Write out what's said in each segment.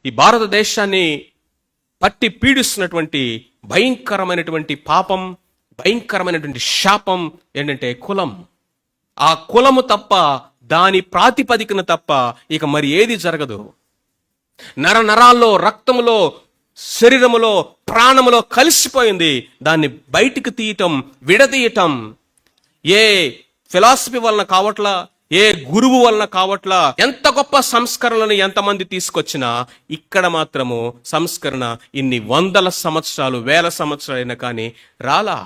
ఈ భారతదేశాన్ని పట్టి పీడిస్తున్నటువంటి భయంకరమైనటువంటి పాపం, భయంకరమైనటువంటి శాపం ఏంటంటే కులం. ఆ కులము తప్ప, దాని ప్రాతిపదికన తప్ప ఇక మరి ఏది జరగదు. నరాల్లో, రక్తములో, శరీరములో, ప్రాణములో కలిసిపోయింది. దాన్ని బయటికి తీయటం, విడదీయటం ఏ ఫిలాసఫీ వలన కావట్లా, ఏ గురువు వలన కావట్లా. ఎంత గొప్ప సంస్కరణలను ఎంతమంది తీసుకొచ్చినా ఇక్కడ మాత్రము సంస్కరణ ఇన్ని వందల సంవత్సరాలు, వేల సంవత్సరాలైనా కానీ రాలా.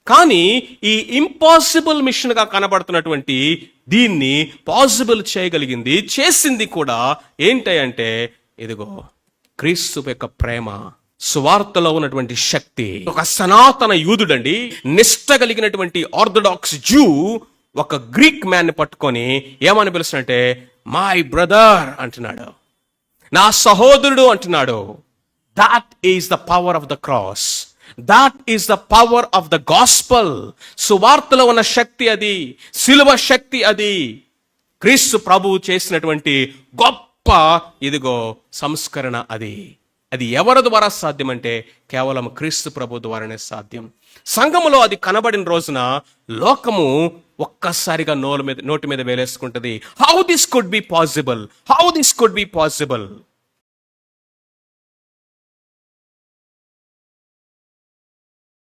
కానీ ఈ ఇంపాసిబుల్ మిషన్ గా కనబడుతున్నటువంటి దీన్ని పాసిబుల్ చేయగలిగింది, చేసింది కూడా ఏంటంటే ఇదిగో క్రీస్తు యొక్క ప్రేమ, సువార్తలో ఉన్నటువంటి శక్తి. ఒక సనాతన యూదుడండి, నిష్ట కలిగినటువంటి ఆర్థోడాక్స్ జూ ఒక గ్రీక్ మ్యాన్ పట్టుకొని ఏమని పిలుస్తున్నట్టే మై బ్రదర్ అంటున్నాడు, నా సహోదరుడు అంటున్నాడు. That is the power of the cross, that is the power of the gospel. సువార్తలో ఉన్న శక్తి అది, సిలువ శక్తి అది. క్రీస్తు ప్రభువు చేసినటువంటి గొప్ప ఇదిగో సంస్కరణ అది. అది ఎవరి ద్వారా సాధ్యమంటే కేవలం క్రీస్తు ప్రభు ద్వారానే సాధ్యం. సంఘములో అది కనబడిన రోజున లోకము ఒక్కసారిగా నోటి మీద వేలేసుకుంటది. How this could be possible, how this could be possible.